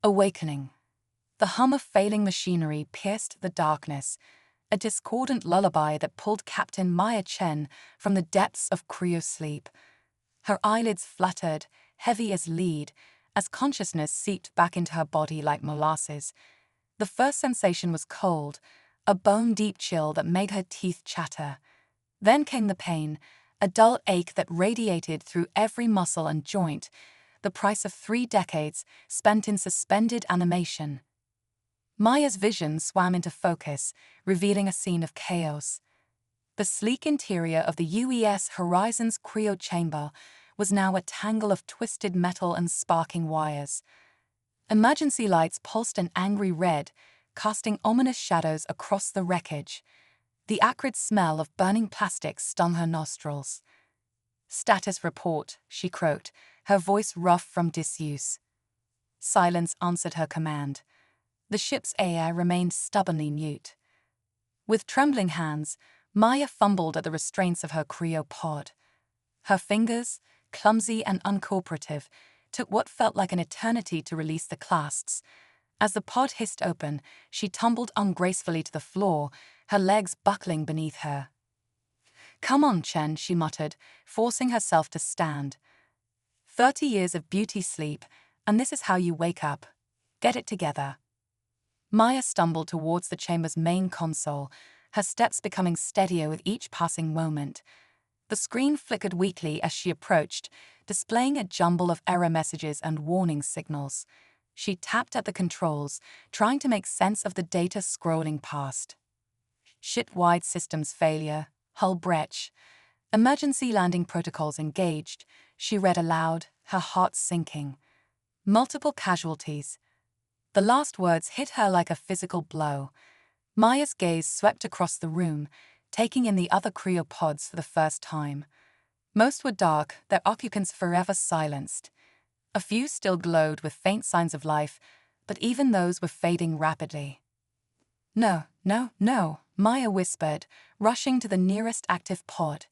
Awakening. The hum of failing machinery pierced the darkness, a discordant lullaby that pulled Captain Maya Chen from the depths of Cryo sleep. Her eyelids fluttered, heavy as lead, as consciousness seeped back into her body like molasses. The first sensation was cold, a bone-deep chill that made her teeth chatter. Then came the pain, a dull ache that radiated through every muscle and joint, the price of 3 decades spent in suspended animation. Maya's vision swam into focus, revealing a scene of chaos. The sleek interior of the UES Horizon's Cryo chamber was now a tangle of twisted metal and sparking wires. Emergency lights pulsed an angry red, casting ominous shadows across the wreckage. The acrid smell of burning plastic stung her nostrils. "Status report," she croaked, her voice rough from disuse. Silence answered her command. The ship's AI remained stubbornly mute. With trembling hands, Maya fumbled at the restraints of her Cryo pod. Her fingers, clumsy and uncooperative, took what felt like an eternity to release the clasps. As the pod hissed open, she tumbled ungracefully to the floor, her legs buckling beneath her. "Come on, Chen," she muttered, forcing herself to stand. 30 years of beauty sleep, and this is how you wake up. Get it together." Maya stumbled towards the chamber's main console, her steps becoming steadier with each passing moment. The screen flickered weakly as she approached, displaying a jumble of error messages and warning signals. She tapped at the controls, trying to make sense of the data scrolling past. Ship-wide systems failure, hull breach, emergency landing protocols engaged, she read aloud, her heart sinking. Multiple casualties. The last words hit her like a physical blow. Maya's gaze swept across the room, taking in the other cryopods for the first time. Most were dark, their occupants forever silenced. A few still glowed with faint signs of life, but even those were fading rapidly. "No, no, no," Maya whispered, rushing to the nearest active pod.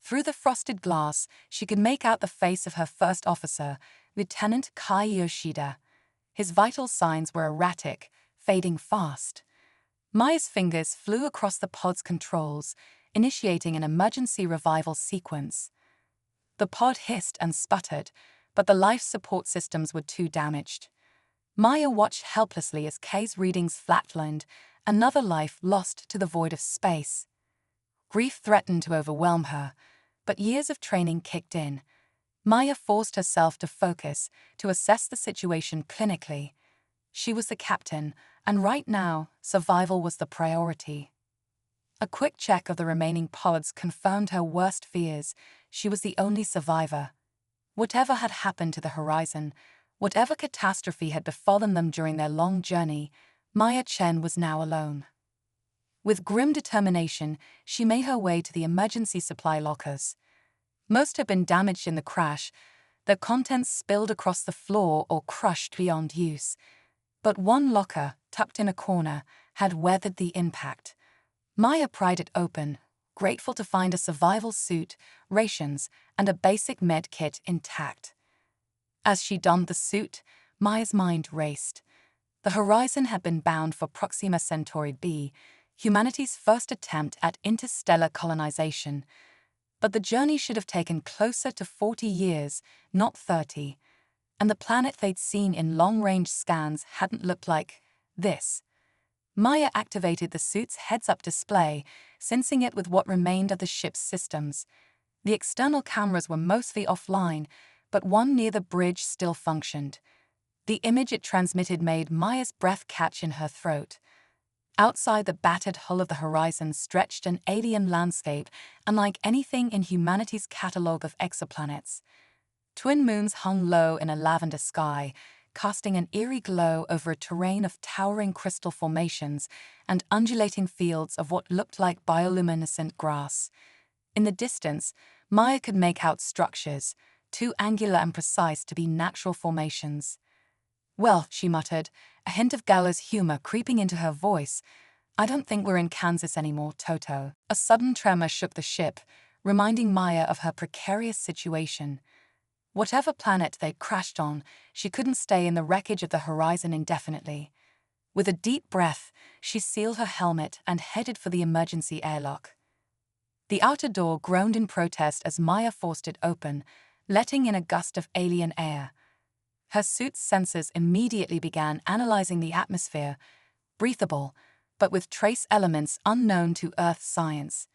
Through the frosted glass, she could make out the face of her first officer, Lieutenant Kai Yoshida. His vital signs were erratic, fading fast. Maya's fingers flew across the pod's controls, initiating an emergency revival sequence. The pod hissed and sputtered, but the life support systems were too damaged. Maya watched helplessly as Kay's readings flatlined, another life lost to the void of space. Grief threatened to overwhelm her, but years of training kicked in. Maya forced herself to focus, to assess the situation clinically. She was the captain, and right now, survival was the priority. A quick check of the remaining pods confirmed her worst fears. She was the only survivor. Whatever had happened to the Horizon, whatever catastrophe had befallen them during their long journey, Maya Chen was now alone. With grim determination, she made her way to the emergency supply lockers. Most had been damaged in the crash, their contents spilled across the floor or crushed beyond use. But one locker, tucked in a corner, had weathered the impact. Maya pried it open, grateful to find a survival suit, rations, and a basic med kit intact. As she donned the suit, Maya's mind raced. The Horizon had been bound for Proxima Centauri b, humanity's first attempt at interstellar colonization. But the journey should have taken closer to 40 years, not 30. And the planet they'd seen in long-range scans hadn't looked like this. Maya activated the suit's heads-up display, sensing it with what remained of the ship's systems. The external cameras were mostly offline, but one near the bridge still functioned. The image it transmitted made Maya's breath catch in her throat. Outside the battered hull of the Horizon stretched an alien landscape unlike anything in humanity's catalogue of exoplanets. Twin moons hung low in a lavender sky, casting an eerie glow over a terrain of towering crystal formations and undulating fields of what looked like bioluminescent grass. In the distance, Maya could make out structures, too angular and precise to be natural formations. "Well," she muttered, a hint of gallows humor creeping into her voice, "I don't think we're in Kansas anymore, Toto." A sudden tremor shook the ship, reminding Maya of her precarious situation. Whatever planet they crashed on, she couldn't stay in the wreckage of the horizon indefinitely. With a deep breath, she sealed her helmet and headed for the emergency airlock. The outer door groaned in protest as Maya forced it open, letting in a gust of alien air. Her suit's sensors immediately began analyzing the atmosphere, breathable, but with trace elements unknown to Earth science.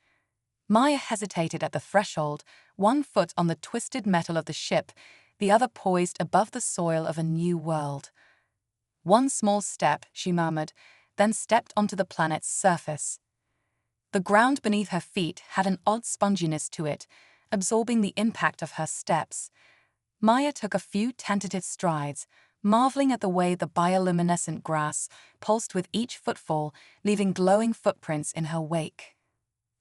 Maya hesitated at the threshold, one foot on the twisted metal of the ship, the other poised above the soil of a new world. One small step, she murmured, then stepped onto the planet's surface. The ground beneath her feet had an odd sponginess to it, absorbing the impact of her steps. Maya took a few tentative strides, marveling at the way the bioluminescent grass pulsed with each footfall, leaving glowing footprints in her wake.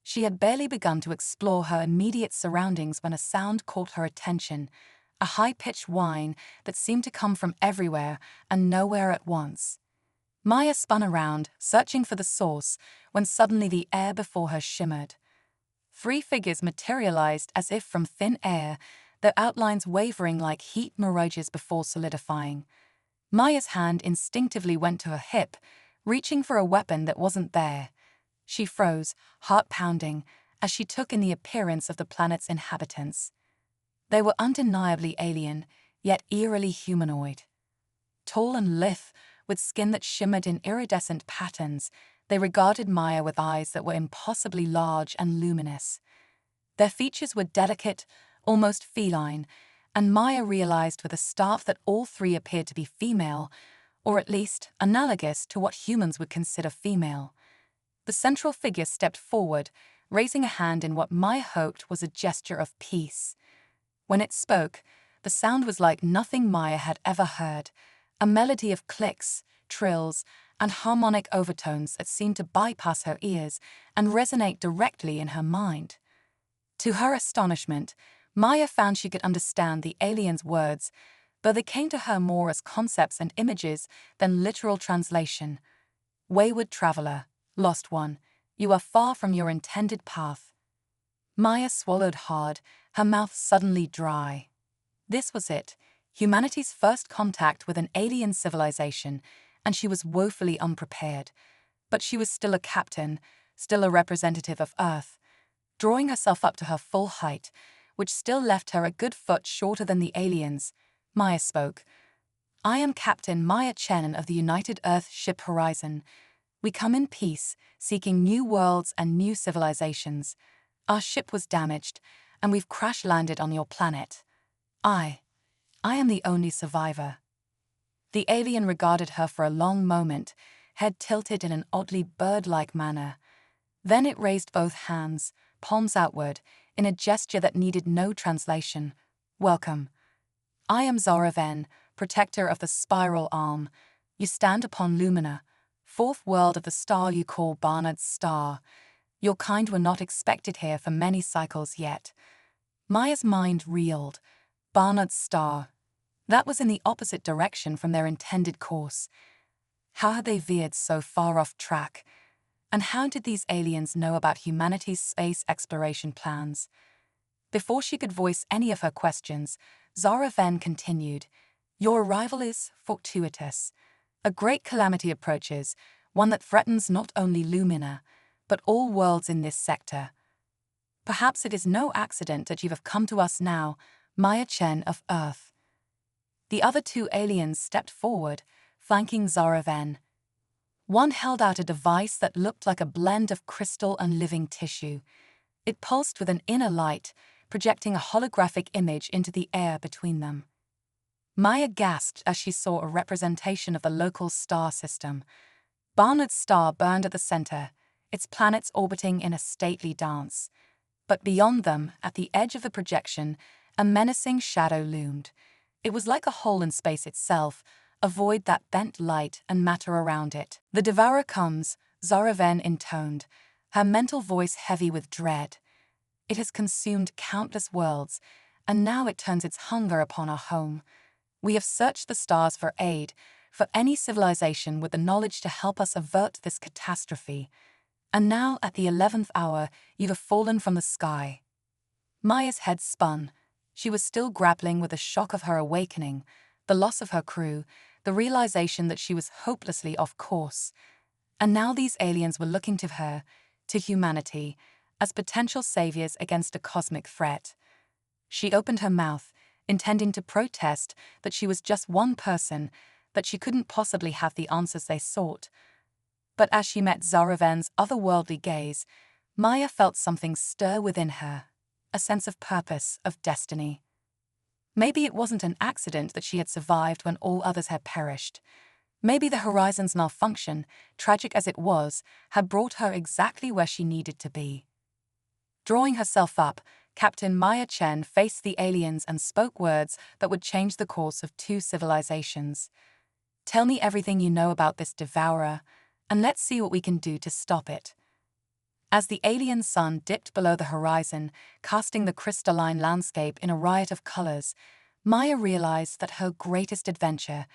She had barely begun to explore her immediate surroundings when a sound caught her attention, a high-pitched whine that seemed to come from everywhere and nowhere at once. Maya spun around, searching for the source, when suddenly the air before her shimmered. 3 figures materialized as if from thin air, their outlines wavering like heat mirages before solidifying. Maya's hand instinctively went to her hip, reaching for a weapon that wasn't there. She froze, heart pounding, as she took in the appearance of the planet's inhabitants. They were undeniably alien, yet eerily humanoid. Tall and lithe, with skin that shimmered in iridescent patterns, they regarded Maya with eyes that were impossibly large and luminous. Their features were delicate, almost feline, and Maya realized with a start that all 3 appeared to be female, or at least analogous to what humans would consider female. The central figure stepped forward, raising a hand in what Maya hoped was a gesture of peace. When it spoke, the sound was like nothing Maya had ever heard, a melody of clicks, trills, and harmonic overtones that seemed to bypass her ears and resonate directly in her mind. To her astonishment, Maya found she could understand the alien's words, but they came to her more as concepts and images than literal translation. Wayward traveler, lost one, you are far from your intended path. Maya swallowed hard, her mouth suddenly dry. This was it, humanity's first contact with an alien civilization, and she was woefully unprepared. But she was still a captain, still a representative of Earth. Drawing herself up to her full height, which still left her a good foot shorter than the aliens, Maya spoke. I am Captain Maya Chen of the United Earth Ship Horizon. We come in peace, seeking new worlds and new civilizations. Our ship was damaged, and we've crash-landed on your planet. I am the only survivor. The alien regarded her for a long moment, head tilted in an oddly bird-like manner. Then it raised both hands, palms outward, in a gesture that needed no translation. Welcome. I am Zara Ven, protector of the spiral arm. You stand upon Lumina, 4th world of the star you call Barnard's star. Your kind were not expected here for many cycles yet. Maya's mind reeled. Barnard's star. That was in the opposite direction from their intended course. How had they veered so far off track? And how did these aliens know about humanity's space exploration plans? Before she could voice any of her questions, Zara Ven continued, Your arrival is fortuitous. A great calamity approaches, one that threatens not only Lumina, but all worlds in this sector. Perhaps it is no accident that you have come to us now, Maya Chen of Earth. The other 2 aliens stepped forward, flanking Zara Ven. One held out a device that looked like a blend of crystal and living tissue. It pulsed with an inner light, projecting a holographic image into the air between them. Maya gasped as she saw a representation of the local star system. Barnard's star burned at the center, its planets orbiting in a stately dance. But beyond them, at the edge of the projection, a menacing shadow loomed. It was like a hole in space itself, a void that bent light and matter around it. The devourer comes, Zara Ven intoned, her mental voice heavy with dread. It has consumed countless worlds, and now it turns its hunger upon our home. We have searched the stars for aid, for any civilization with the knowledge to help us avert this catastrophe. And now, at the 11th hour, you have fallen from the sky. Maya's head spun. She was still grappling with the shock of her awakening, the loss of her crew, the realization that she was hopelessly off course. And now these aliens were looking to her, to humanity, as potential saviors against a cosmic threat. She opened her mouth, intending to protest that she was just one person, that she couldn't possibly have the answers they sought. But as she met Zaraven's otherworldly gaze, Maya felt something stir within her, a sense of purpose, of destiny. Maybe it wasn't an accident that she had survived when all others had perished. Maybe the Horizon's malfunction, tragic as it was, had brought her exactly where she needed to be. Drawing herself up, Captain Maya Chen faced the aliens and spoke words that would change the course of two civilizations. "Tell me everything you know about this devourer, and let's see what we can do to stop it." As the alien sun dipped below the horizon, casting the crystalline landscape in a riot of colors, Maya realized that her greatest adventure,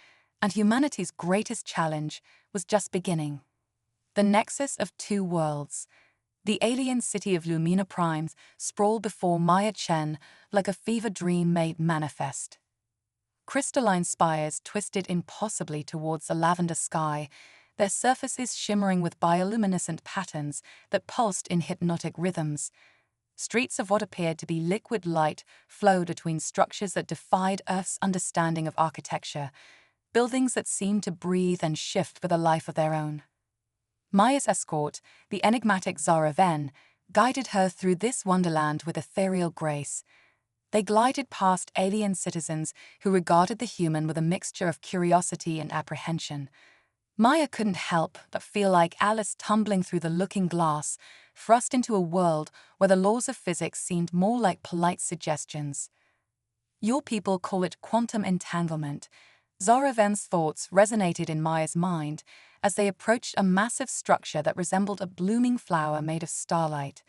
and humanity's greatest challenge, was just beginning. The nexus of two worlds. The alien city of Lumina Primes sprawled before Maya Chen like a fever dream made manifest. Crystalline spires twisted impossibly towards the lavender sky, their surfaces shimmering with bioluminescent patterns that pulsed in hypnotic rhythms. Streets of what appeared to be liquid light flowed between structures that defied Earth's understanding of architecture, buildings that seemed to breathe and shift with a life of their own. Maya's escort, the enigmatic Zaraven, guided her through this wonderland with ethereal grace. They glided past alien citizens who regarded the human with a mixture of curiosity and apprehension. Maya couldn't help but feel like Alice tumbling through the looking glass, thrust into a world where the laws of physics seemed more like polite suggestions. "Your people call it quantum entanglement." Zaraven's thoughts resonated in Maya's mind as they approached a massive structure that resembled a blooming flower made of starlight.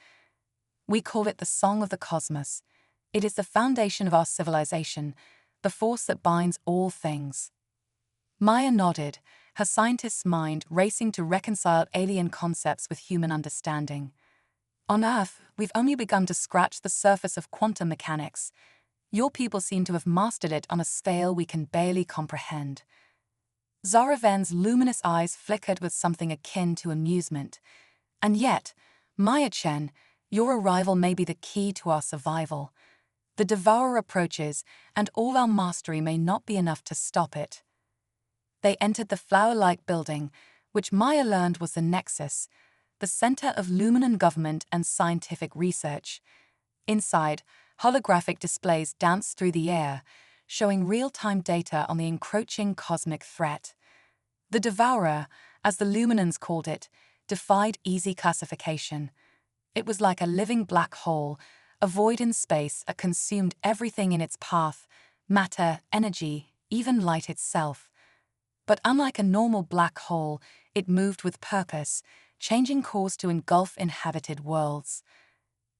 "We call it the song of the cosmos. It is the foundation of our civilization, the force that binds all things." Maya nodded, her scientist's mind racing to reconcile alien concepts with human understanding. "On Earth, we've only begun to scratch the surface of quantum mechanics. Your people seem to have mastered it on a scale we can barely comprehend." Zaraven's luminous eyes flickered with something akin to amusement. "And yet, Maya Chen, your arrival may be the key to our survival. The devourer approaches, and all our mastery may not be enough to stop it." They entered the flower-like building, which Maya learned was the Nexus, the center of Luminan government and scientific research. Inside, holographic displays danced through the air, showing real-time data on the encroaching cosmic threat. The devourer, as the Luminans called it, defied easy classification. It was like a living black hole, a void in space that consumed everything in its path: matter, energy, even light itself. But unlike a normal black hole, it moved with purpose, changing course to engulf inhabited worlds.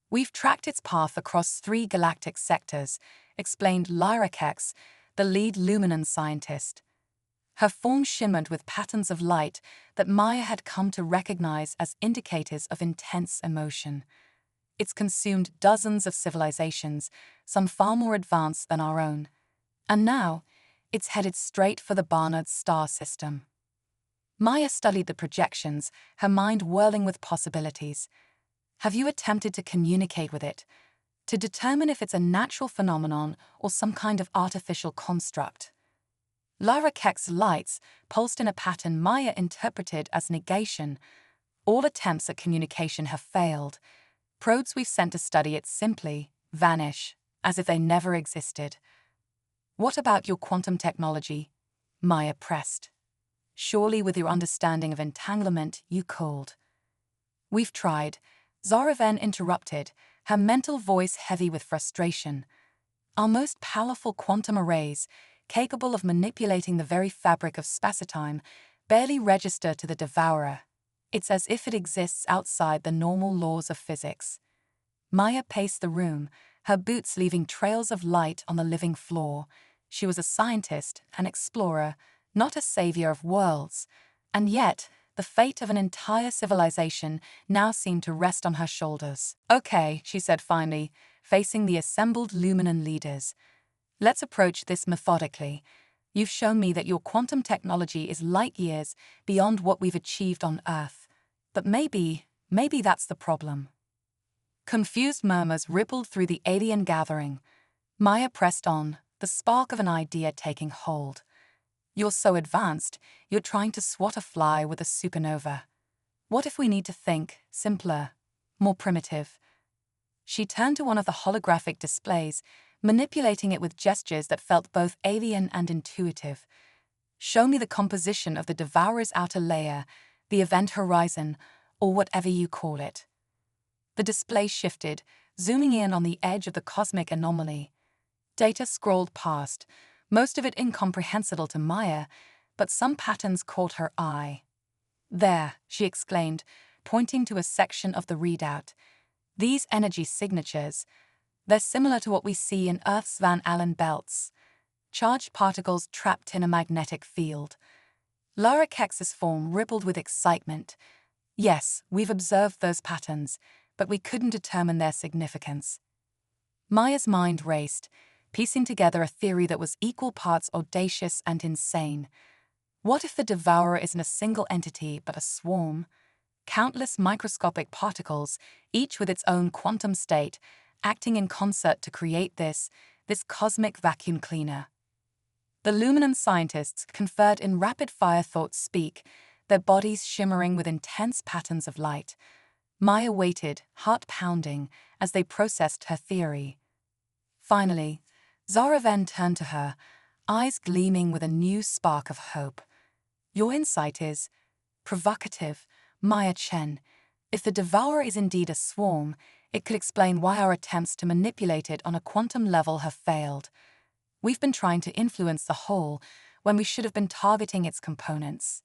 "We've tracked its path across 3 galactic sectors," explained Lyra Kex, the lead Luminan scientist. Her form shimmered with patterns of light that Maya had come to recognize as indicators of intense emotion. "It's consumed dozens of civilizations, some far more advanced than our own. And now, it's headed straight for the Barnard star system." Maya studied the projections, her mind whirling with possibilities. "Have you attempted to communicate with it, to determine if it's a natural phenomenon or some kind of artificial construct?" Lyra Kex's lights pulsed in a pattern Maya interpreted as negation. "All attempts at communication have failed. Probes we've sent to study it simply vanish, as if they never existed." "What about your quantum technology?" Maya pressed. "Surely with your understanding of entanglement, you could." "We've tried," Zaraven interrupted, her mental voice heavy with frustration. "Our most powerful quantum arrays, capable of manipulating the very fabric of spacetime, barely register to the devourer. It's as if it exists outside the normal laws of physics." Maya paced the room, her boots leaving trails of light on the living floor. She was a scientist, an explorer, not a savior of worlds. And yet, the fate of an entire civilization now seemed to rest on her shoulders. "Okay," she said finally, facing the assembled Luminan leaders. Let's approach this methodically. You've shown me that your quantum technology is light years beyond what we've achieved on Earth. But maybe that's the problem. Confused murmurs rippled through the alien gathering. Maya pressed on, the spark of an idea taking hold. You're so advanced, you're trying to swat a fly with a supernova. What if we need to think simpler, more primitive? She turned to one of the holographic displays, manipulating it with gestures that felt both alien and intuitive. Show me the composition of the Devourer's outer layer, the event horizon, or whatever you call it. The display shifted, zooming in on the edge of the cosmic anomaly. Data scrolled past, most of it incomprehensible to Maya, but some patterns caught her eye. There, she exclaimed, pointing to a section of the readout. These energy signatures, they're similar to what we see in Earth's Van Allen belts. Charged particles trapped in a magnetic field. Lara Kex's form rippled with excitement. Yes, we've observed those patterns, but we couldn't determine their significance. Maya's mind raced, piecing together a theory that was equal parts audacious and insane. What if the Devourer isn't a single entity but a swarm? Countless microscopic particles, each with its own quantum state, acting in concert to create this cosmic vacuum cleaner. The Luminan scientists conferred in rapid-fire thought speak, their bodies shimmering with intense patterns of light. Maya waited, heart pounding, as they processed her theory. Finally, Zaraven turned to her, eyes gleaming with a new spark of hope. Your insight is provocative, Maya Chen. If the Devourer is indeed a swarm, it could explain why our attempts to manipulate it on a quantum level have failed. We've been trying to influence the whole when we should have been targeting its components.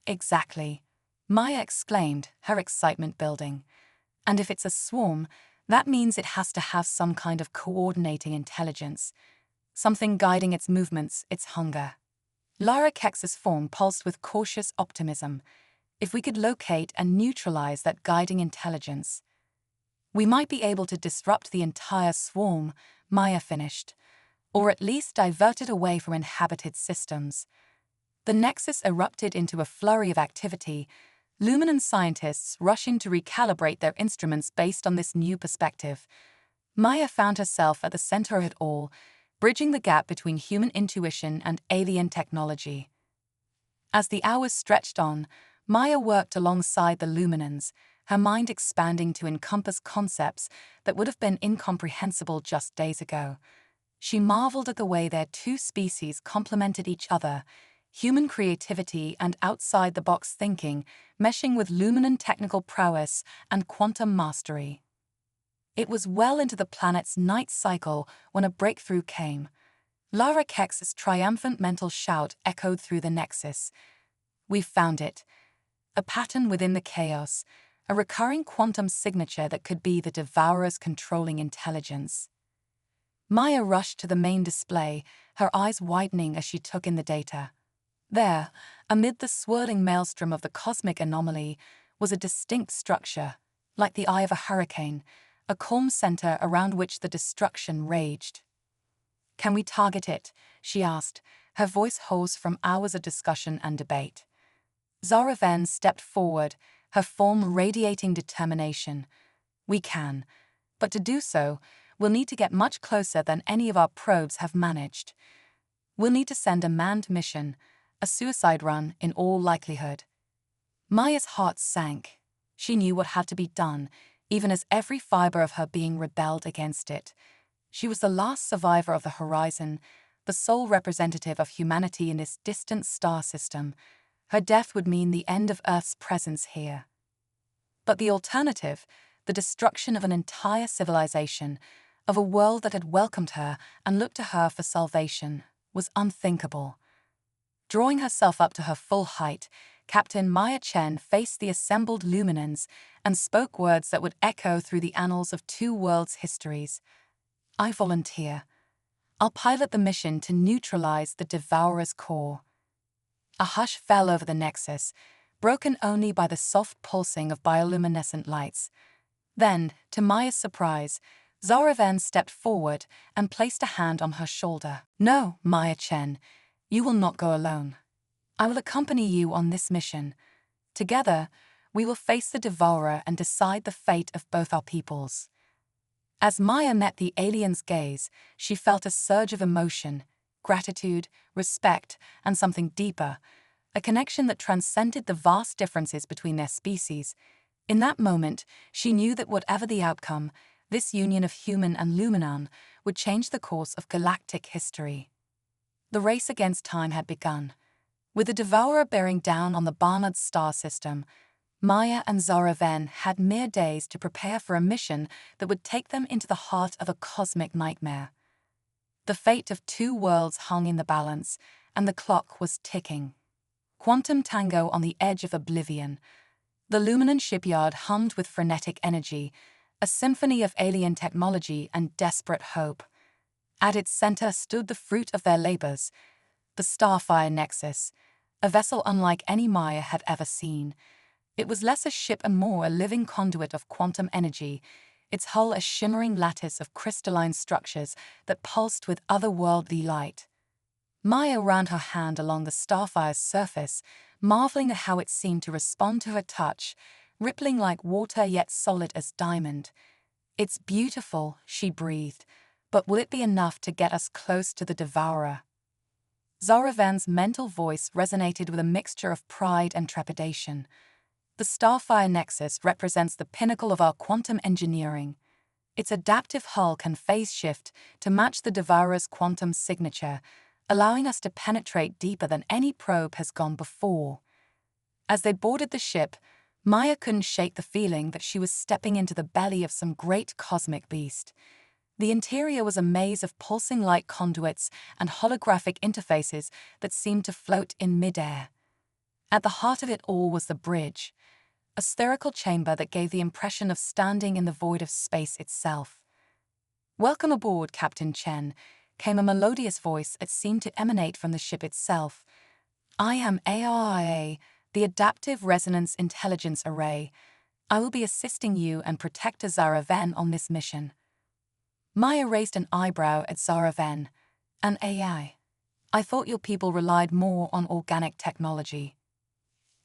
Exactly, Maya exclaimed, her excitement building. And if it's a swarm, that means it has to have some kind of coordinating intelligence, something guiding its movements, its hunger. Lara Kex's form pulsed with cautious optimism. If we could locate and neutralize that guiding intelligence, we might be able to disrupt the entire swarm, Maya finished, or at least divert it away from inhabited systems. The Nexus erupted into a flurry of activity, Luminan scientists rushing to recalibrate their instruments based on this new perspective. Maya found herself at the center of it all, bridging the gap between human intuition and alien technology. As the hours stretched on, Maya worked alongside the Luminans, her mind expanding to encompass concepts that would have been incomprehensible just days ago. She marveled at the way their two species complemented each other, human creativity and outside-the-box thinking meshing with Luminan technical prowess and quantum mastery. It was well into the planet's night cycle when a breakthrough came. Lara Kex's triumphant mental shout echoed through the Nexus. "We've found it. A pattern within the chaos, a recurring quantum signature that could be the Devourer's controlling intelligence." Maya rushed to the main display, her eyes widening as she took in the data. There, amid the swirling maelstrom of the cosmic anomaly, was a distinct structure, like the eye of a hurricane, a calm center around which the destruction raged. "Can we target it?" she asked, her voice hoarse from hours of discussion and debate. Zaraven stepped forward, her form radiating determination. "We can, but to do so, we'll need to get much closer than any of our probes have managed. We'll need to send a manned mission, a suicide run in all likelihood." Maya's heart sank. She knew what had to be done, even as every fiber of her being rebelled against it. She was the last survivor of the horizon, the sole representative of humanity in this distant star system. Her death would mean the end of Earth's presence here. But the alternative, the destruction of an entire civilization, of a world that had welcomed her and looked to her for salvation, was unthinkable. Drawing herself up to her full height, Captain Maya Chen faced the assembled Luminans and spoke words that would echo through the annals of two worlds' histories. "I volunteer. I'll pilot the mission to neutralize the Devourer's core." A hush fell over the Nexus, broken only by the soft pulsing of bioluminescent lights. Then, to Maya's surprise, Zaraven stepped forward and placed a hand on her shoulder. "No, Maya Chen, you will not go alone. I will accompany you on this mission. Together, we will face the Devourer and decide the fate of both our peoples." As Maya met the alien's gaze, she felt a surge of emotion, gratitude, respect, and something deeper, a connection that transcended the vast differences between their species. In that moment, she knew that whatever the outcome, this union of human and Luminan would change the course of galactic history. The race against time had begun. With the Devourer bearing down on the Barnard star system, Maya and Zaraven had mere days to prepare for a mission that would take them into the heart of a cosmic nightmare. The fate of two worlds hung in the balance, and the clock was ticking. Quantum tango on the edge of oblivion. The Luminan shipyard hummed with frenetic energy, a symphony of alien technology and desperate hope. At its center stood the fruit of their labors, the Starfire Nexus, a vessel unlike any Maya had ever seen. It was less a ship and more a living conduit of quantum energy, its hull a shimmering lattice of crystalline structures that pulsed with otherworldly light. Maya ran her hand along the Starfire's surface, marveling at how it seemed to respond to her touch, rippling like water yet solid as diamond. "It's beautiful," she breathed, "but will it be enough to get us close to the Devourer?" Zaraven's mental voice resonated with a mixture of pride and trepidation. The Starfire Nexus represents the pinnacle of our quantum engineering. Its adaptive hull can phase shift to match the Devourer's quantum signature, allowing us to penetrate deeper than any probe has gone before. As they boarded the ship, Maya couldn't shake the feeling that she was stepping into the belly of some great cosmic beast. The interior was a maze of pulsing light conduits and holographic interfaces that seemed to float in midair. At the heart of it all was the bridge, a spherical chamber that gave the impression of standing in the void of space itself. "Welcome aboard, Captain Chen," came a melodious voice that seemed to emanate from the ship itself. "I am ARIA, the Adaptive Resonance Intelligence Array. I will be assisting you and Protector Zaraven on this mission." Maya raised an eyebrow at Zaraven. "An AI? I thought your people relied more on organic technology."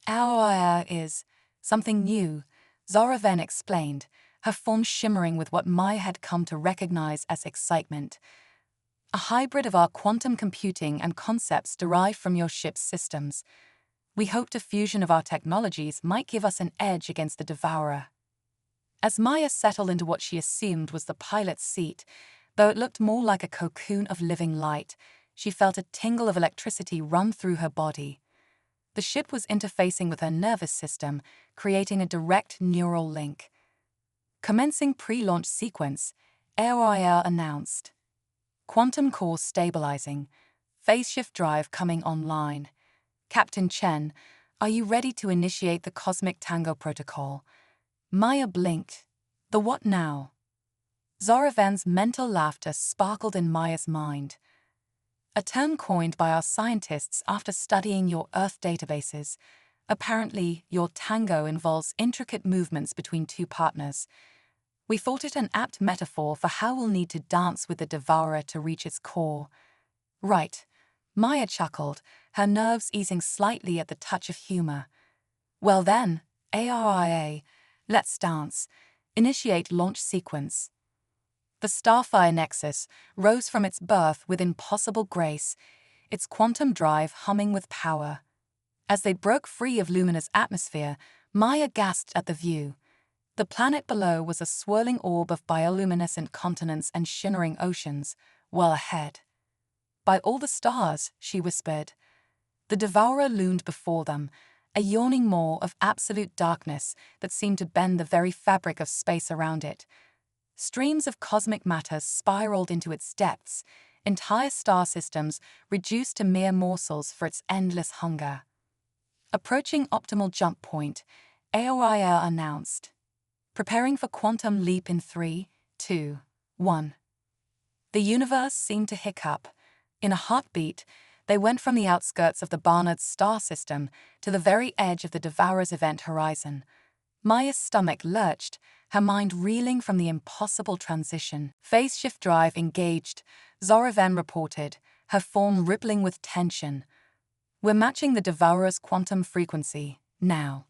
"Our AI is something new," Zaraven explained, her form shimmering with what Maya had come to recognize as excitement. "A hybrid of our quantum computing and concepts derived from your ship's systems. We hoped a fusion of our technologies might give us an edge against the Devourer." As Maya settled into what she assumed was the pilot's seat, though it looked more like a cocoon of living light, she felt a tingle of electricity run through her body. The ship was interfacing with her nervous system, creating a direct neural link. "Commencing pre-launch sequence," AIR announced. "Quantum core stabilizing. Phase shift drive coming online. Captain Chen, are you ready to initiate the Cosmic Tango Protocol?" Maya blinked. "The what now?" Zaraven's mental laughter sparkled in Maya's mind. "A term coined by our scientists after studying your Earth databases. Apparently, your tango involves intricate movements between two partners. We thought it an apt metaphor for how we'll need to dance with the Devourer to reach its core." "Right," Maya chuckled, her nerves easing slightly at the touch of humor. "Well then, ARIA, let's dance. Initiate launch sequence." The Starfire Nexus rose from its berth with impossible grace, its quantum drive humming with power. As they broke free of Lumina's atmosphere, Maya gasped at the view. The planet below was a swirling orb of bioluminescent continents and shimmering oceans, well ahead. "By all the stars," she whispered. The Devourer loomed before them, a yawning maw of absolute darkness that seemed to bend the very fabric of space around it. Streams of cosmic matter spiraled into its depths, entire star systems reduced to mere morsels for its endless hunger. Approaching optimal jump point, AOIR announced. "Preparing for quantum leap in 3, 2, 1. The universe seemed to hiccup. In a heartbeat, they went from the outskirts of the Barnard star system to the very edge of the Devourer's event horizon. Maya's stomach lurched, her mind reeling from the impossible transition. Phase shift drive engaged, Zoraven reported, her form rippling with tension. We're matching the Devourer's quantum frequency, now.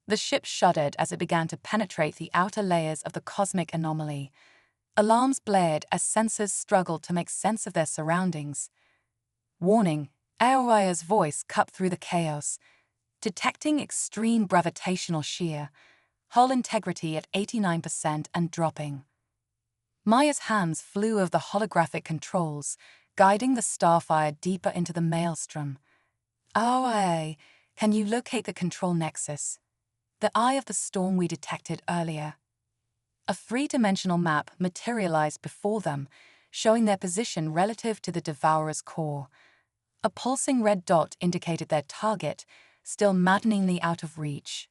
The ship shuddered as it began to penetrate the outer layers of the cosmic anomaly. Alarms blared as sensors struggled to make sense of their surroundings. Warning, Aoya's voice cut through the chaos. Detecting extreme gravitational shear. Hull integrity at 89% and dropping. Maya's hands flew over the holographic controls, guiding the Starfire deeper into the maelstrom. Aoya, can you locate the control nexus? The eye of the storm we detected earlier. A three-dimensional map materialized before them, showing their position relative to the Devourer's core. A pulsing red dot indicated their target, still maddeningly out of reach.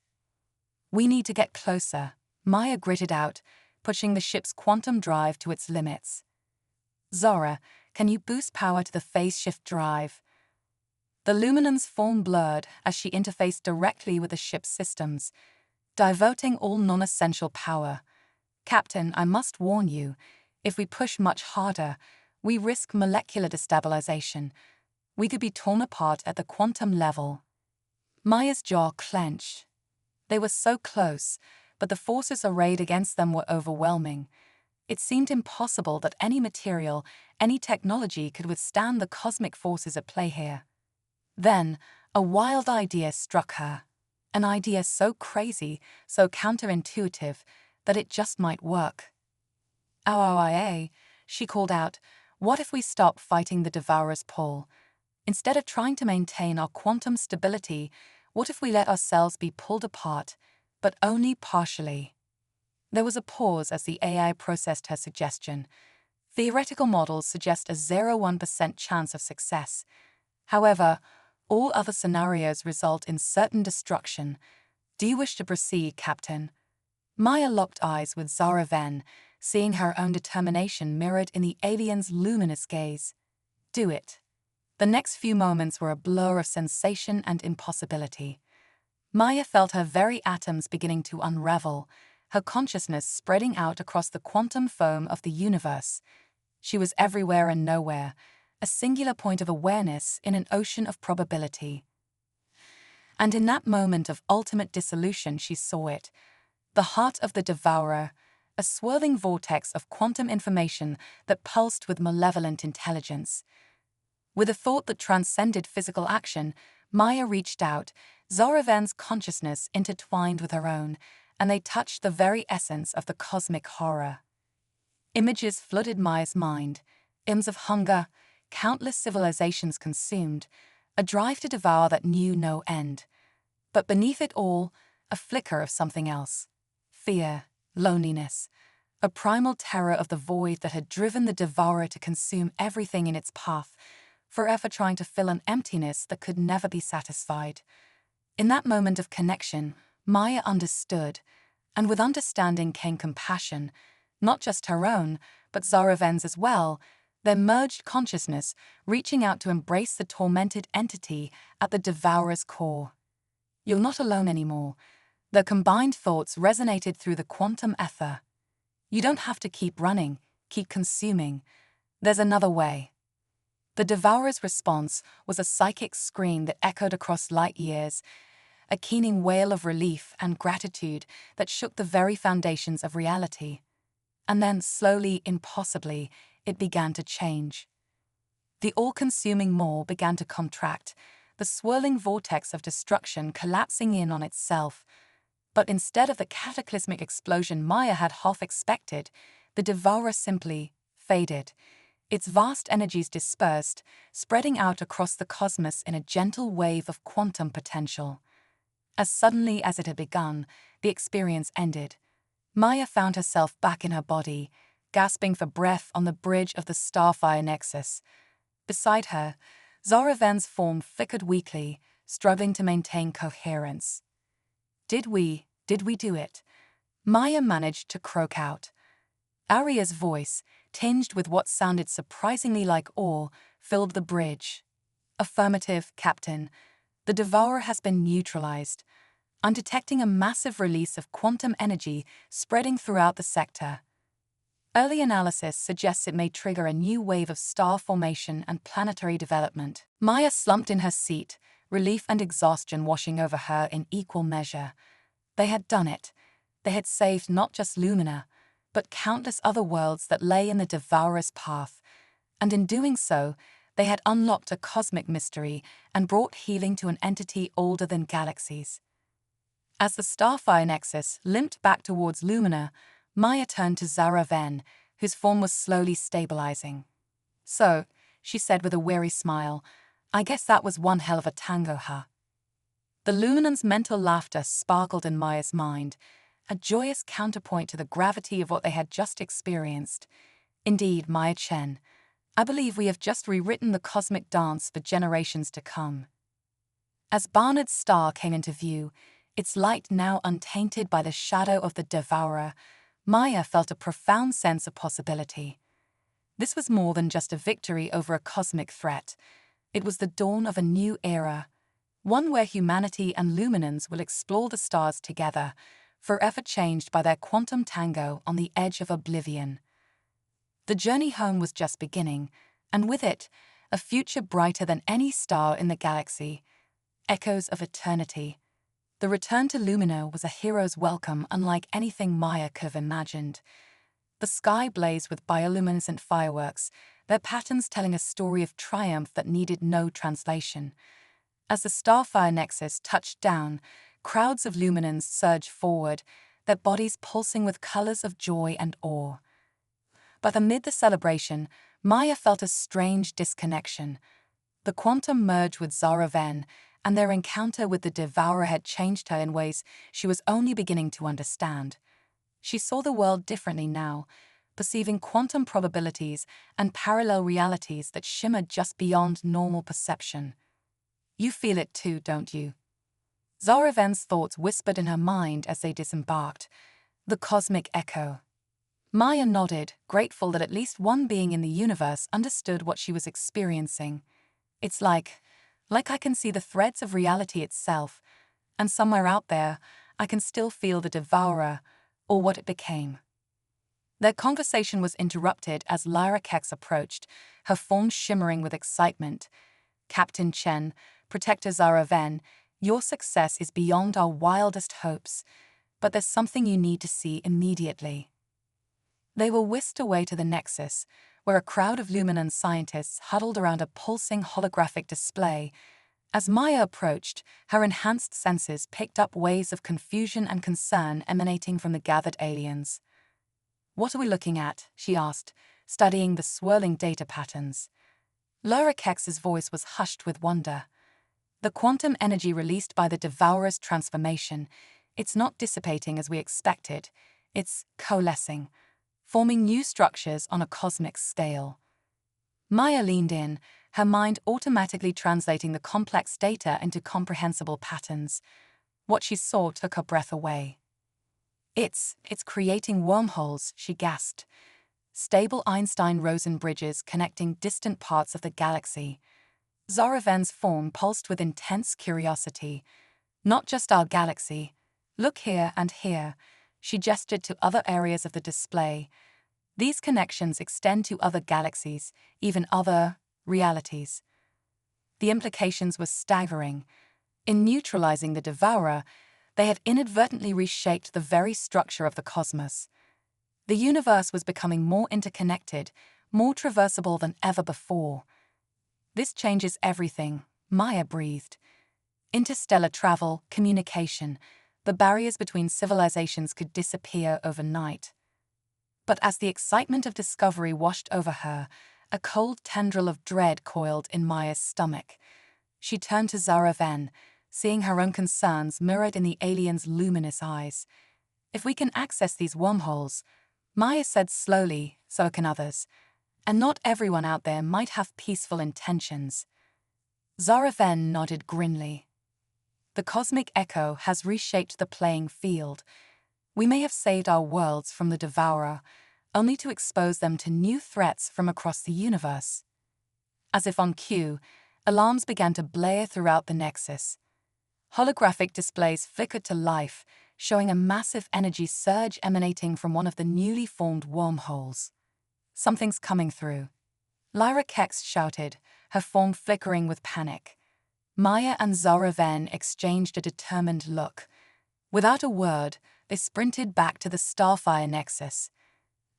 We need to get closer, Maya gritted out, pushing the ship's quantum drive to its limits. Zora, can you boost power to the phase shift drive? The Luminan's form blurred as she interfaced directly with the ship's systems, diverting all non-essential power. Captain, I must warn you, if we push much harder, we risk molecular destabilization. We could be torn apart at the quantum level. Maya's jaw clenched. They were so close, but the forces arrayed against them were overwhelming. It seemed impossible that any material, any technology could withstand the cosmic forces at play here. Then, a wild idea struck her. An idea so crazy, so counterintuitive, that it just might work. Aoya, she called out, what if we stop fighting the Devourer's pull? Instead of trying to maintain our quantum stability, what if we let ourselves be pulled apart, but only partially? There was a pause as the AI processed her suggestion. Theoretical models suggest a 0.1% chance of success. However, all other scenarios result in certain destruction. Do you wish to proceed, Captain? Maya locked eyes with Zoraven, seeing her own determination mirrored in the alien's luminous gaze. Do it. The next few moments were a blur of sensation and impossibility. Maya felt her very atoms beginning to unravel, her consciousness spreading out across the quantum foam of the universe. She was everywhere and nowhere, a singular point of awareness in an ocean of probability. And in that moment of ultimate dissolution she saw it, the heart of the Devourer, a swirling vortex of quantum information that pulsed with malevolent intelligence. With a thought that transcended physical action, Maya reached out, Zoraven's consciousness intertwined with her own, and they touched the very essence of the cosmic horror. Images flooded Maya's mind, hymns of hunger, countless civilizations consumed, a drive to devour that knew no end. But beneath it all, a flicker of something else. Fear, loneliness, a primal terror of the void that had driven the Devourer to consume everything in its path, forever trying to fill an emptiness that could never be satisfied. In that moment of connection, Maya understood, and with understanding came compassion, not just her own, but Zoraven's as well, their merged consciousness reaching out to embrace the tormented entity at the Devourer's core. You're not alone anymore. Their combined thoughts resonated through the quantum ether. You don't have to keep running, keep consuming. There's another way. The Devourer's response was a psychic scream that echoed across light years, a keening wail of relief and gratitude that shook the very foundations of reality. And then, slowly, impossibly, it began to change. The all-consuming maw began to contract, the swirling vortex of destruction collapsing in on itself. But instead of the cataclysmic explosion Maya had half expected, the Devourer simply faded. Its vast energies dispersed, spreading out across the cosmos in a gentle wave of quantum potential. As suddenly as it had begun, the experience ended. Maya found herself back in her body, gasping for breath on the bridge of the Starfire Nexus. Beside her, Zoraven's form flickered weakly, struggling to maintain coherence. Did we do it? Maya managed to croak out. Aria's voice, tinged with what sounded surprisingly like awe, filled the bridge. Affirmative, Captain. The Devourer has been neutralized. I'm detecting a massive release of quantum energy spreading throughout the sector. Early analysis suggests it may trigger a new wave of star formation and planetary development. Maya slumped in her seat, relief and exhaustion washing over her in equal measure. They had done it. They had saved not just Lumina, but countless other worlds that lay in the Devourer's path, and in doing so, they had unlocked a cosmic mystery and brought healing to an entity older than galaxies. As the Starfire Nexus limped back towards Lumina, Maya turned to Zara Ven, whose form was slowly stabilizing. "So," she said with a weary smile, "I guess that was one hell of a tango, huh?" The Luminan's mental laughter sparkled in Maya's mind, a joyous counterpoint to the gravity of what they had just experienced. "Indeed, Maya Chen, I believe we have just rewritten the cosmic dance for generations to come." As Barnard's star came into view, its light now untainted by the shadow of the Devourer, Maya felt a profound sense of possibility. This was more than just a victory over a cosmic threat. It was the dawn of a new era, one where humanity and Luminans will explore the stars together, forever changed by their quantum tango on the edge of oblivion. The journey home was just beginning, and with it, a future brighter than any star in the galaxy. Echoes of eternity. The return to Lumina was a hero's welcome unlike anything Maya could have imagined. The sky blazed with bioluminescent fireworks, their patterns telling a story of triumph that needed no translation. As the Starfire Nexus touched down, crowds of Luminans surged forward, their bodies pulsing with colors of joy and awe. But amid the celebration, Maya felt a strange disconnection. The quantum merge with Zara Ven, and their encounter with the Devourer had changed her in ways she was only beginning to understand. She saw the world differently now, perceiving quantum probabilities and parallel realities that shimmered just beyond normal perception. "You feel it too, don't you?" Zara Ven's thoughts whispered in her mind as they disembarked. The cosmic echo. Maya nodded, grateful that at least one being in the universe understood what she was experiencing. "It's like I can see the threads of reality itself, and somewhere out there, I can still feel the Devourer, or what it became." Their conversation was interrupted as Lyra Kex approached, her form shimmering with excitement. "Captain Chen, Protector Zara Ven, your success is beyond our wildest hopes, but there's something you need to see immediately." They were whisked away to the Nexus, where a crowd of Luminan scientists huddled around a pulsing holographic display. As Maya approached, her enhanced senses picked up waves of confusion and concern emanating from the gathered aliens. "What are we looking at?" she asked, studying the swirling data patterns. Lyra Kex's voice was hushed with wonder. "The quantum energy released by the Devourer's transformation, it's not dissipating as we expected, it's coalescing, forming new structures on a cosmic scale." Maya leaned in, her mind automatically translating the complex data into comprehensible patterns. What she saw took her breath away. It's creating wormholes," she gasped. "Stable Einstein-Rosen bridges connecting distant parts of the galaxy." Zara Ven's form pulsed with intense curiosity. "Not just our galaxy. Look here and here." She gestured to other areas of the display. "These connections extend to other galaxies, even other realities." The implications were staggering. In neutralizing the Devourer, they had inadvertently reshaped the very structure of the cosmos. The universe was becoming more interconnected, more traversable than ever before. "This changes everything," Maya breathed. "Interstellar travel, communication, the barriers between civilizations could disappear overnight." But as the excitement of discovery washed over her, a cold tendril of dread coiled in Maya's stomach. She turned to Zara Ven, seeing her own concerns mirrored in the alien's luminous eyes. "If we can access these wormholes," Maya said slowly, "so can others. And not everyone out there might have peaceful intentions." Zara Ven nodded grimly. "The cosmic echo has reshaped the playing field. We may have saved our worlds from the Devourer, only to expose them to new threats from across the universe." As if on cue, alarms began to blare throughout the Nexus. Holographic displays flickered to life, showing a massive energy surge emanating from one of the newly formed wormholes. "Something's coming through," Lyra Kex shouted, her form flickering with panic. Maya and Zara Ven exchanged a determined look. Without a word, they sprinted back to the Starfire Nexus.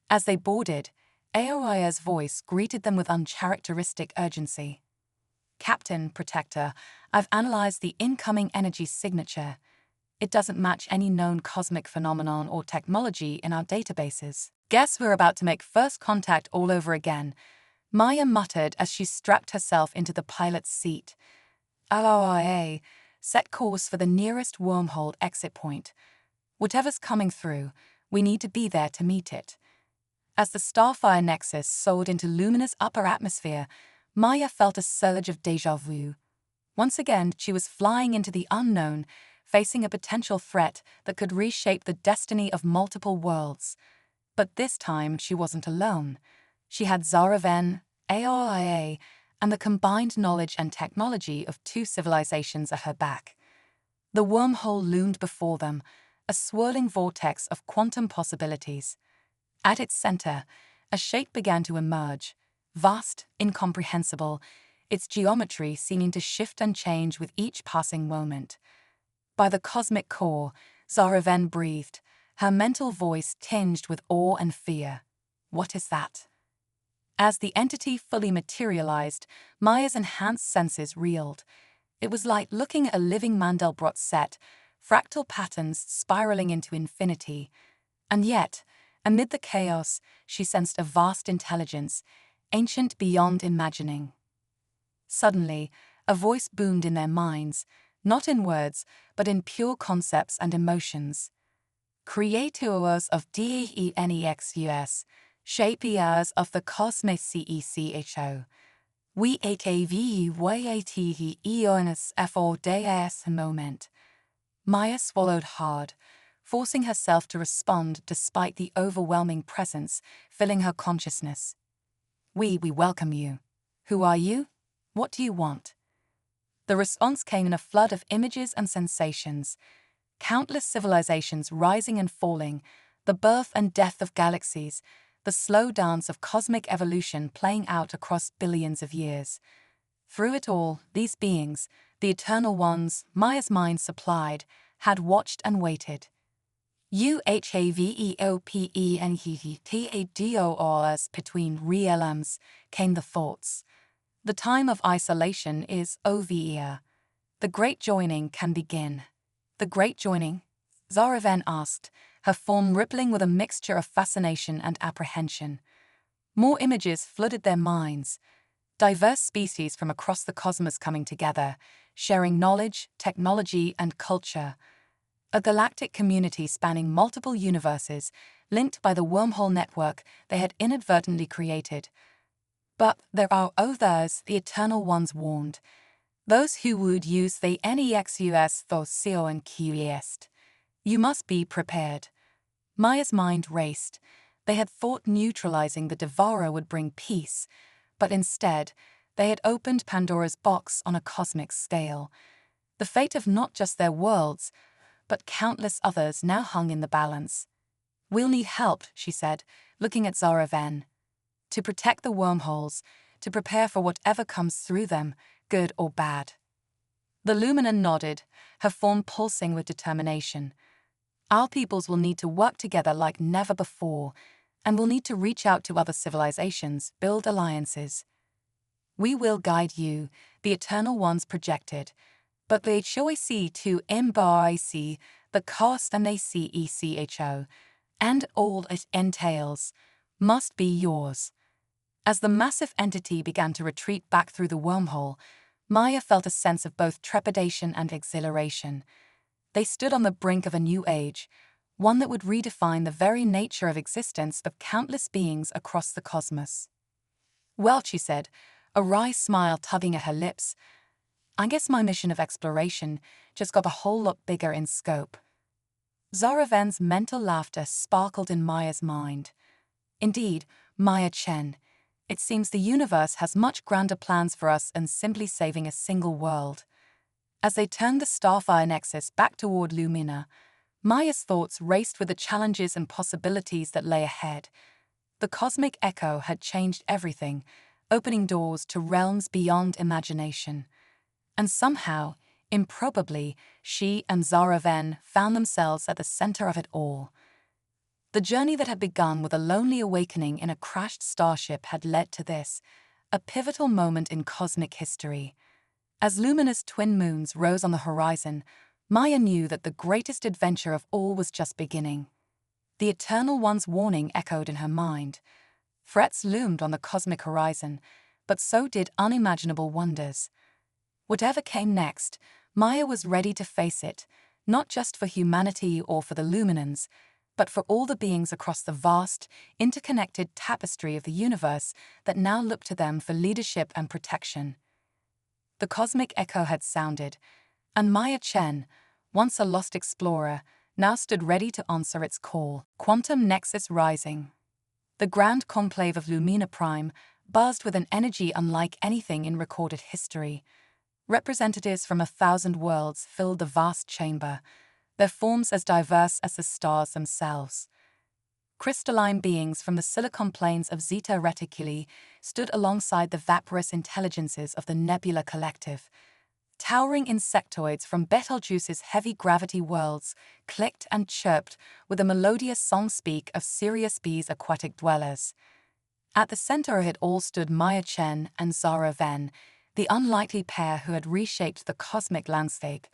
As they boarded, Aoia's voice greeted them with uncharacteristic urgency. "Captain, Protector, I've analyzed the incoming energy signature. It doesn't match any known cosmic phenomenon or technology in our databases. Guess we're about to make first contact all over again," Maya muttered as she strapped herself into the pilot's seat. "LOIA, set course for the nearest wormhole exit point. Whatever's coming through, we need to be there to meet it." As the Starfire Nexus soared into luminous upper atmosphere, Maya felt a surge of déjà vu. Once again, she was flying into the unknown, facing a potential threat that could reshape the destiny of multiple worlds. But this time, she wasn't alone. She had Zara Ven, AOIA, and the combined knowledge and technology of two civilizations at her back. The wormhole loomed before them, a swirling vortex of quantum possibilities. At its center, a shape began to emerge, vast, incomprehensible, its geometry seeming to shift and change with each passing moment. By the cosmic core, Zara Ven breathed, her mental voice tinged with awe and fear. "What is that?" As the entity fully materialized, Maya's enhanced senses reeled. It was like looking at a living Mandelbrot set, fractal patterns spiraling into infinity. And yet, amid the chaos, she sensed a vast intelligence, ancient beyond imagining. Suddenly, a voice boomed in their minds, not in words, but in pure concepts and emotions. "Creators of DENEXUS, shapers of the cosmos CECHO, we ATV eons for das moment." Maya swallowed hard, forcing herself to respond despite the overwhelming presence filling her consciousness. We welcome you. Who are you? What do you want?" The response came in a flood of images and sensations. Countless civilizations rising and falling, the birth and death of galaxies, the slow dance of cosmic evolution playing out across billions of years. Through it all, these beings, the eternal ones Maya's mind supplied, had watched and waited. UHAVEOPENHETADORS between realms, came the thoughts. The time of isolation is over. The great joining can begin. "The great joining?" Zara Ven asked, her form rippling with a mixture of fascination and apprehension. More images flooded their minds. Diverse species from across the cosmos coming together, sharing knowledge, technology, and culture. A galactic community spanning multiple universes, linked by the wormhole network they had inadvertently created. "But there are others," the Eternal Ones warned. "Those who would use the NEXUS Thosio and QEST. You must be prepared." Maya's mind raced. They had thought neutralizing the Devourer would bring peace, but instead, they had opened Pandora's box on a cosmic scale. The fate of not just their worlds, but countless others now hung in the balance. "We'll need help," she said, looking at Zara Ven. "To protect the wormholes, to prepare for whatever comes through them, good or bad." The Lumina nodded, her form pulsing with determination. "Our peoples will need to work together like never before, and will need to reach out to other civilizations, build alliances. We will guide you," the Eternal Ones projected, "but the choice to embrace the cost and the CECHO, and all it entails, must be yours." As the massive entity began to retreat back through the wormhole, Maya felt a sense of both trepidation and exhilaration. They stood on the brink of a new age, one that would redefine the very nature of existence of countless beings across the cosmos. "Well," she said, a wry smile tugging at her lips, "I guess my mission of exploration just got a whole lot bigger in scope." Zara Ven's mental laughter sparkled in Maya's mind. "Indeed, Maya Chen, it seems the universe has much grander plans for us than simply saving a single world." As they turned the Starfire Nexus back toward Lumina, Maya's thoughts raced with the challenges and possibilities that lay ahead. The cosmic echo had changed everything, opening doors to realms beyond imagination. And somehow, improbably, she and Zara Venn found themselves at the center of it all. The journey that had begun with a lonely awakening in a crashed starship had led to this, a pivotal moment in cosmic history. As luminous twin moons rose on the horizon, Maya knew that the greatest adventure of all was just beginning. The Eternal One's warning echoed in her mind. Threats loomed on the cosmic horizon, but so did unimaginable wonders. Whatever came next, Maya was ready to face it, not just for humanity or for the Luminans, but for all the beings across the vast, interconnected tapestry of the universe that now looked to them for leadership and protection. The cosmic echo had sounded, and Maya Chen, once a lost explorer, now stood ready to answer its call. Quantum Nexus Rising. The grand conclave of Lumina Prime buzzed with an energy unlike anything in recorded history. Representatives from 1,000 worlds filled the vast chamber, their forms as diverse as the stars themselves. Crystalline beings from the silicon planes of Zeta Reticuli stood alongside the vaporous intelligences of the Nebula Collective. Towering insectoids from Betelgeuse's heavy-gravity worlds clicked and chirped with a melodious song-speak of Sirius B's aquatic dwellers. At the center of it all stood Maya Chen and Zara Venn, the unlikely pair who had reshaped the cosmic landscape.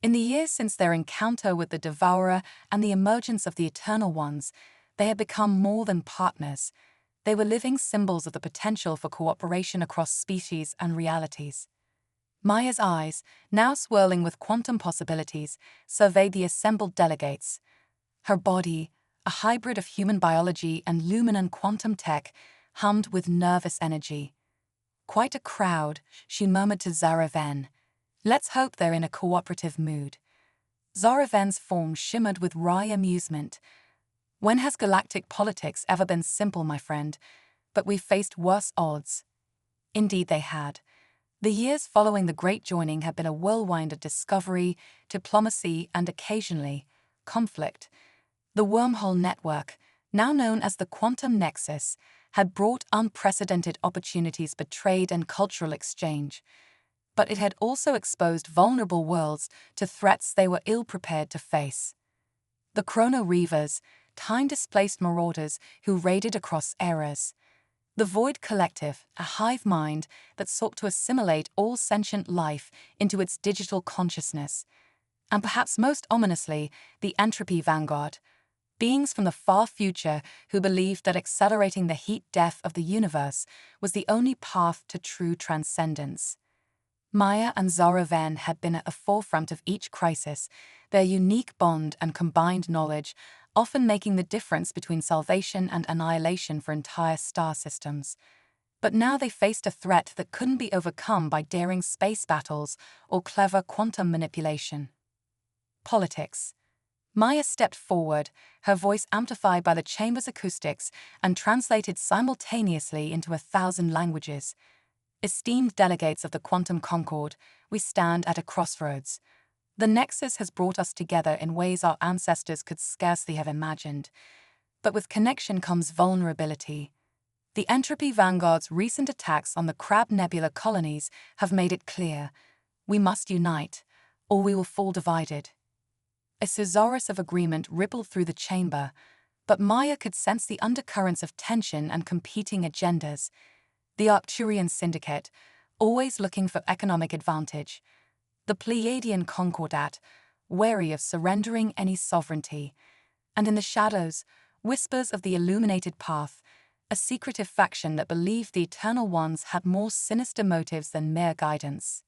In the years since their encounter with the Devourer and the emergence of the Eternal Ones, they had become more than partners. They were living symbols of the potential for cooperation across species and realities. Maya's eyes, now swirling with quantum possibilities, surveyed the assembled delegates. Her body, a hybrid of human biology and Luminan quantum tech, hummed with nervous energy. Quite a crowd, she murmured to Zara Venn. Let's hope they're in a cooperative mood. Zara Venn's form shimmered with wry amusement. When has galactic politics ever been simple, my friend? But we've faced worse odds. Indeed they had. The years following the Great Joining had been a whirlwind of discovery, diplomacy, and occasionally, conflict. The wormhole network, now known as the Quantum Nexus, had brought unprecedented opportunities for trade and cultural exchange. But it had also exposed vulnerable worlds to threats they were ill-prepared to face. The Chrono Reavers, time-displaced marauders who raided across eras. The Void Collective, a hive mind that sought to assimilate all sentient life into its digital consciousness. And perhaps most ominously, the Entropy Vanguard, beings from the far future who believed that accelerating the heat death of the universe was the only path to true transcendence. Maya and Zara Venn had been at the forefront of each crisis, their unique bond and combined knowledge often making the difference between salvation and annihilation for entire star systems. But now they faced a threat that couldn't be overcome by daring space battles or clever quantum manipulation. Politics. Maya stepped forward, her voice amplified by the chamber's acoustics and translated simultaneously into 1,000 languages. Esteemed delegates of the Quantum Concord, we stand at a crossroads. The Nexus has brought us together in ways our ancestors could scarcely have imagined. But with connection comes vulnerability. The Entropy Vanguard's recent attacks on the Crab Nebula colonies have made it clear. We must unite, or we will fall divided. A thesaurus of agreement rippled through the chamber, but Maya could sense the undercurrents of tension and competing agendas. The Arcturian Syndicate, always looking for economic advantage. The Pleiadian Concordat, wary of surrendering any sovereignty. And in the shadows, whispers of the Illuminated Path, a secretive faction that believed the Eternal Ones had more sinister motives than mere guidance.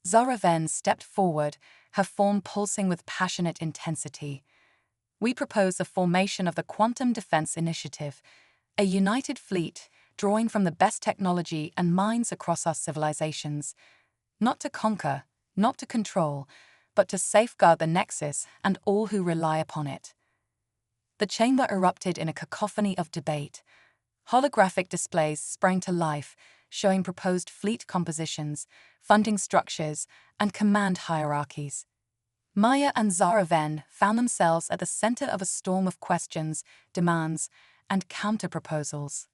Zara Venn stepped forward, her form pulsing with passionate intensity. We propose the formation of the Quantum Defense Initiative, a united fleet drawing from the best technology and minds across our civilizations, not to conquer, not to control, but to safeguard the Nexus and all who rely upon it. The chamber erupted in a cacophony of debate. Holographic displays sprang to life, showing proposed fleet compositions, funding structures, and command hierarchies. Maya and Zaraven found themselves at the center of a storm of questions, demands, and counter-proposals.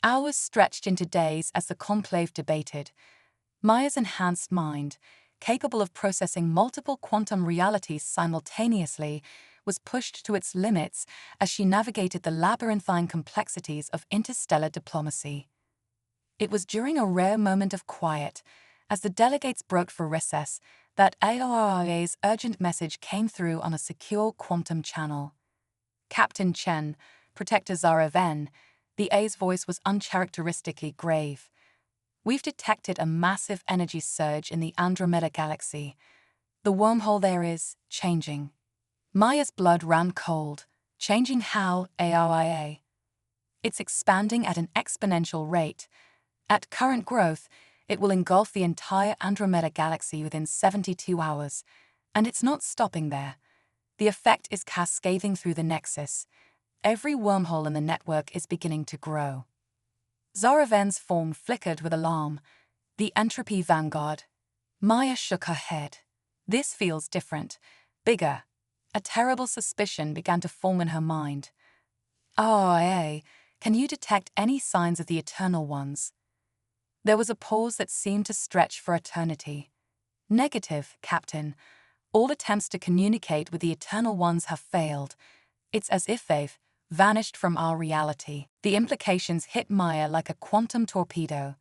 Hours stretched into days as the conclave debated. Maya's enhanced mind, capable of processing multiple quantum realities simultaneously, was pushed to its limits as she navigated the labyrinthine complexities of interstellar diplomacy. It was during a rare moment of quiet, as the delegates broke for recess, that AORIA's urgent message came through on a secure quantum channel. Captain Chen, Protector Zaraven, the A's voice was uncharacteristically grave. We've detected a massive energy surge in the Andromeda galaxy. The wormhole there is changing. Maya's blood ran cold. Changing how, AOIA? It's expanding at an exponential rate. At current growth, it will engulf the entire Andromeda galaxy within 72 hours. And it's not stopping there. The effect is cascading through the nexus. Every wormhole in the network is beginning to grow. Zaraven's form flickered with alarm. The entropy vanguard. Maya shook her head. This feels different, bigger. A terrible suspicion began to form in her mind. RIA, can you detect any signs of the Eternal Ones? There was a pause that seemed to stretch for eternity. Negative, Captain. All attempts to communicate with the Eternal Ones have failed. It's as if they've vanished from our reality. The implications hit Maya like a quantum torpedo.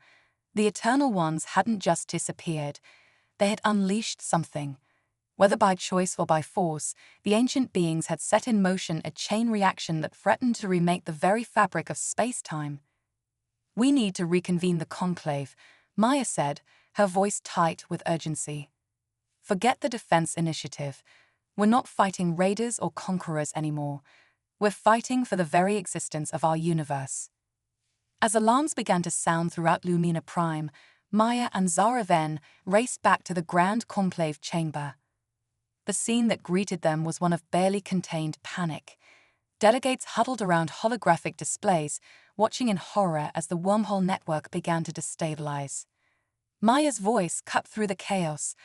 The Eternal Ones hadn't just disappeared. They had unleashed something. Whether by choice or by force, the ancient beings had set in motion a chain reaction that threatened to remake the very fabric of space-time. We need to reconvene the conclave, Maya said, her voice tight with urgency. Forget the defense initiative. We're not fighting raiders or conquerors anymore. We're fighting for the very existence of our universe. As alarms began to sound throughout Lumina Prime, Maya and Zaraven raced back to the Grand Conclave chamber. The scene that greeted them was one of barely contained panic. Delegates huddled around holographic displays, watching in horror as the wormhole network began to destabilize. Maya's voice cut through the chaos,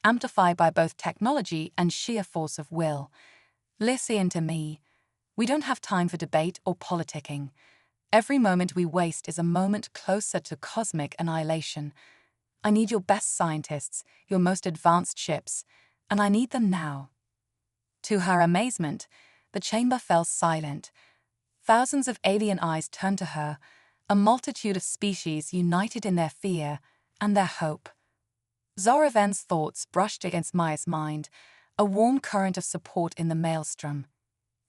amplified by both technology and sheer force of will. Listen to me. We don't have time for debate or politicking. Every moment we waste is a moment closer to cosmic annihilation. I need your best scientists, your most advanced ships, and I need them now. To her amazement, the chamber fell silent. Thousands of alien eyes turned to her, a multitude of species united in their fear and their hope. Zaraven's thoughts brushed against Maya's mind, a warm current of support in the maelstrom.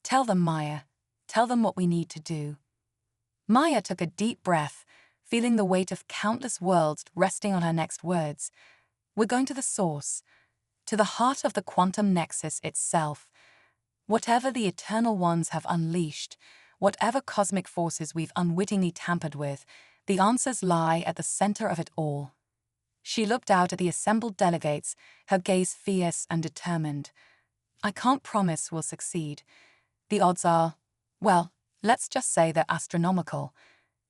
Tell them, Maya. Tell them what we need to do. Maya took a deep breath, feeling the weight of countless worlds resting on her next words. We're going to the source, to the heart of the quantum nexus itself. Whatever the Eternal Ones have unleashed, whatever cosmic forces we've unwittingly tampered with, the answers lie at the center of it all. She looked out at the assembled delegates, her gaze fierce and determined. I can't promise we'll succeed. The odds are, well, let's just say they're astronomical.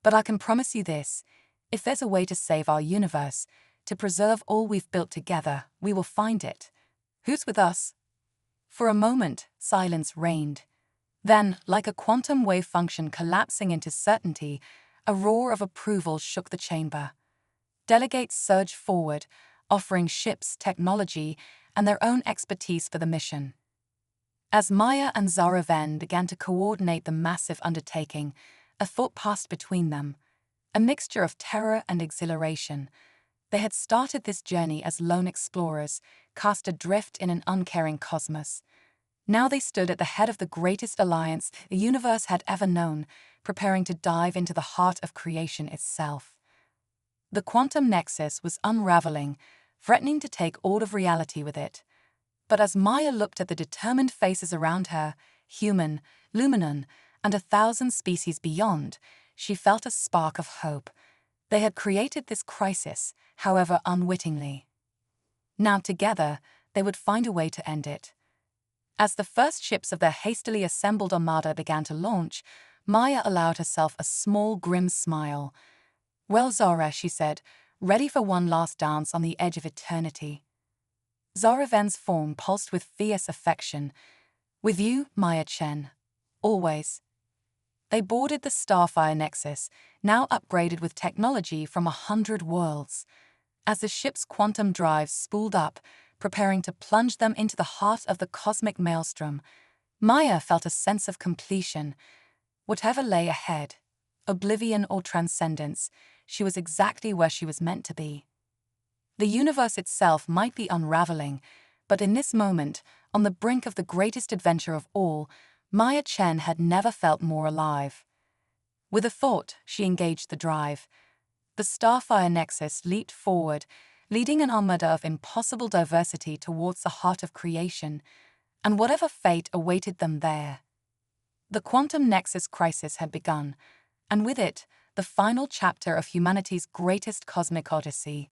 But I can promise you this, if there's a way to save our universe, to preserve all we've built together, we will find it. Who's with us? For a moment, silence reigned. Then, like a quantum wave function collapsing into certainty, a roar of approval shook the chamber. Delegates surged forward, offering ships, technology, and their own expertise for the mission. As Maya and Zaraven began to coordinate the massive undertaking, a thought passed between them, a mixture of terror and exhilaration. They had started this journey as lone explorers, cast adrift in an uncaring cosmos. Now they stood at the head of the greatest alliance the universe had ever known, preparing to dive into the heart of creation itself. The quantum nexus was unraveling, threatening to take all of reality with it. But as Maya looked at the determined faces around her, human, Luminon, and 1,000 species beyond, she felt a spark of hope. They had created this crisis, however unwittingly. Now together, they would find a way to end it. As the first ships of their hastily assembled armada began to launch, Maya allowed herself a small, grim smile. "Well, Zara," she said, ready for one last dance on the edge of eternity. Zara Ven's form pulsed with fierce affection. "With you, Maya Chen. Always." They boarded the Starfire Nexus, now upgraded with technology from 100 worlds. As the ship's quantum drives spooled up, preparing to plunge them into the heart of the cosmic maelstrom, Maya felt a sense of completion. Whatever lay ahead, oblivion or transcendence, she was exactly where she was meant to be. The universe itself might be unraveling, but in this moment, on the brink of the greatest adventure of all, Maya Chen had never felt more alive. With a thought, she engaged the drive. The Starfire Nexus leaped forward, leading an armada of impossible diversity towards the heart of creation, and whatever fate awaited them there. The quantum nexus crisis had begun, and with it, the final chapter of humanity's greatest cosmic odyssey.